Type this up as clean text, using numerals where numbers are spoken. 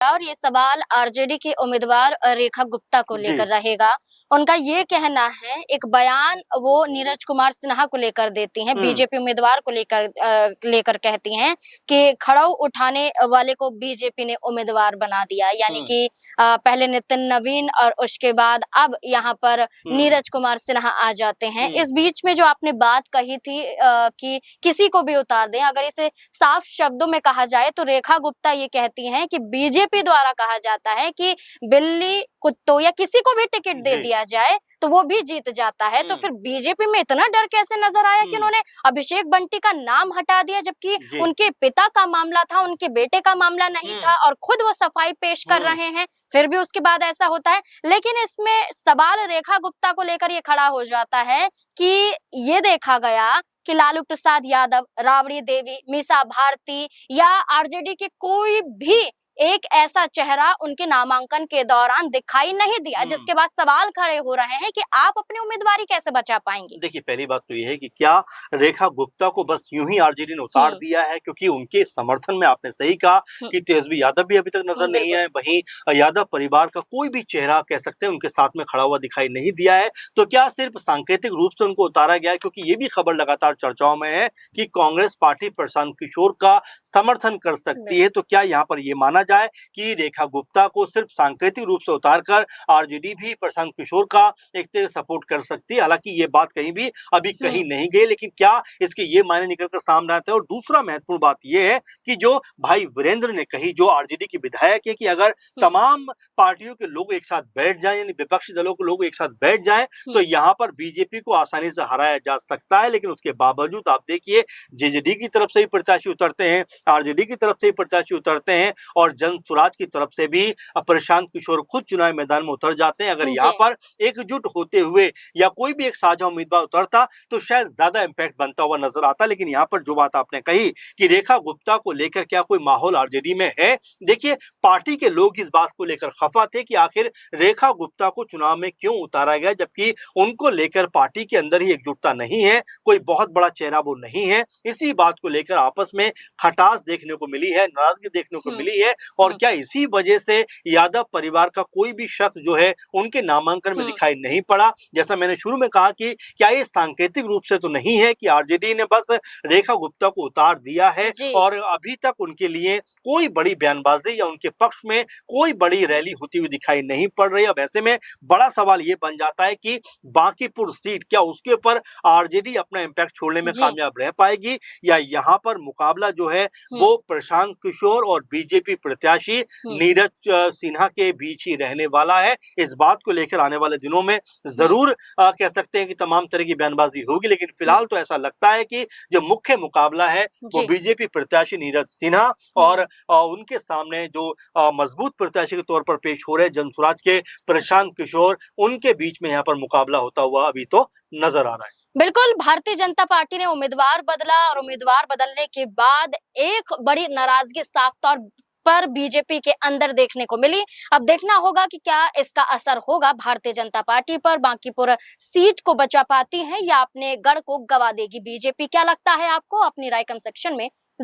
और ये सवाल आरजेडी के उम्मीदवार रेखा गुप्ता को जी। लेकर रहेगा। उनका ये कहना है, एक बयान वो नीरज कुमार सिन्हा को लेकर देती हैं, बीजेपी उम्मीदवार को लेकर कहती हैं कि खड़ाऊ उठाने वाले को बीजेपी ने उम्मीदवार बना दिया। यानी कि पहले नितिन नवीन और उसके बाद अब यहाँ पर नीरज कुमार सिन्हा आ जाते हैं। इस बीच में जो आपने बात कही थी कि किसी को भी उतार दें, अगर इसे साफ शब्दों में कहा जाए तो रेखा गुप्ता ये कहती हैं कि बीजेपी द्वारा कहा जाता है कि बिल्ली, कुत्तों या किसी को भी टिकट दे दिया जाए तो वो भी जीत जाता है। तो फिर बीजेपी में इतना डर कैसे नजर आया कि उन्होंने अभिषेक बंटी का नाम हटा दिया, जबकि उनके पिता का मामला था, उनके बेटे का मामला नहीं था और खुद वो सफाई पेश कर रहे हैं, फिर भी उसके बाद ऐसा होता है। लेकिन इसमें सवाल रेखा गुप्ता को लेकर ये खड़ा हो जाता है कि ये देखा गया कि लालू प्रसाद यादव, राबड़ी देवी, मीसा भारती या आरजेडी के कोई भी एक ऐसा चेहरा उनके नामांकन के दौरान दिखाई नहीं दिया, जिसके बाद सवाल खड़े हो रहे हैं कि आप अपनी उम्मीदवारी कैसे बचा पाएंगे। देखिए, पहली बात तो ये है कि क्या रेखा गुप्ता को बस यूं ही आरजेडी ने उतार दिया है क्योंकि उनके समर्थन में आपने सही कहा कि तेजस्वी यादव भी अभी तक नजर नहीं आए, वहीं यादव परिवार का कोई भी चेहरा कह सकते हैं उनके साथ में खड़ा हुआ दिखाई नहीं दिया है। तो क्या सिर्फ सांकेतिक रूप से उनको उतारा गया है? क्योंकि ये भी खबर लगातार चर्चाओं में है कि कांग्रेस पार्टी प्रशांत किशोर का समर्थन कर सकती है। तो क्या यहाँ पर ये माना जाए कि रेखा गुप्ता को सिर्फ सांकेतिक रूप से उतारकर आरजेडी भी प्रशांत किशोर का एक सपोर्ट कर सकती है? हालांकि ये बात कहीं भी अभी कहीं नहीं गई, लेकिन क्या इसके ये मायने निकलकर सामने आते हैं? और दूसरा महत्वपूर्ण बात यह है कि जो भाई वीरेंद्र ने कही, जो आरजेडी के विधायक है, कि अगर तमाम पार्टियों के लोग एक साथ बैठ जाएं, यानी विपक्षी दलों के लोग एक साथ बैठ जाएं, तो यहाँ पर बीजेपी को आसानी से हराया जा सकता है। लेकिन उसके बावजूद आप देखिए, जेजेडी की तरफ से ही प्रत्याशी उतरते हैं, आरजेडी की तरफ से ही प्रत्याशी उतरते हैं और जन स्वराज की तरफ से भी प्रशांत किशोर खुद चुनाव मैदान में उतर जाते हैं। अगर यहाँ पर एकजुट होते हुए या कोई भी एक साझा उम्मीदवार उतरता तो शायद ज्यादा इंपैक्ट बनता हुआ नजर आता। लेकिन यहाँ पर जो बात आपने कही कि रेखा गुप्ता को लेकर क्या कोई माहौल आरजेडी में है, देखिए, पार्टी के लोग इस बात को लेकर खफा थे कि आखिर रेखा गुप्ता को चुनाव में क्यों उतारा गया, जबकि उनको लेकर पार्टी के अंदर ही एकजुटता नहीं है, कोई बहुत बड़ा चेहरा वो नहीं है। इसी बात को लेकर आपस में खटास देखने को मिली है, नाराजगी देखने को मिली है। और क्या इसी वजह से यादव परिवार का कोई भी शख्स जो है उनके नामांकन में दिखाई नहीं पड़ा? जैसा मैंने शुरू में कहा कि क्या ये सांकेतिक रूप से तो नहीं है कि आरजेडी ने बस रेखा गुप्ता को उतार दिया है और अभी तक उनके लिए कोई बड़ी बयानबाजी या उनके पक्ष में कोई बड़ी रैली होती हुई दिखाई नहीं पड़ रही। अब ऐसे में बड़ा सवाल ये बन जाता है कि बांकीपुर सीट, क्या उसके ऊपर आरजेडी अपना इम्पैक्ट छोड़ने में कामयाब रह पाएगी या यहाँ पर मुकाबला जो है वो प्रशांत किशोर और बीजेपी प्रत्याशी नीरज सिन्हा के बीच ही रहने वाला है? इस बात को लेकर आने वाले दिनों में जरूर कह सकते हैं कि तमाम तरह की बयानबाजी होगी। लेकिन फिलहाल तो ऐसा लगता है कि जो मुख्य मुकाबला है वो बीजेपी प्रत्याशी नीरज सिन्हा और उनके सामने जो मजबूत प्रत्याशी के तौर पर पेश हो रहे जनसुराज के प्रशांत किशोर, उनके बीच में यहाँ पर मुकाबला होता हुआ अभी तो नजर आ रहा है। बिल्कुल, भारतीय जनता पार्टी ने उम्मीदवार बदला और उम्मीदवार बदलने के बाद एक बड़ी नाराजगी साफ तौर पर बीजेपी के अंदर देखने को मिली। अब देखना होगा कि क्या इसका असर होगा भारतीय जनता पार्टी पर, बांकीपुर सीट को बचा पाती है या अपने गढ़ को गवा देगी बीजेपी। क्या लगता है आपको? अपनी राय कमेंट सेक्शन में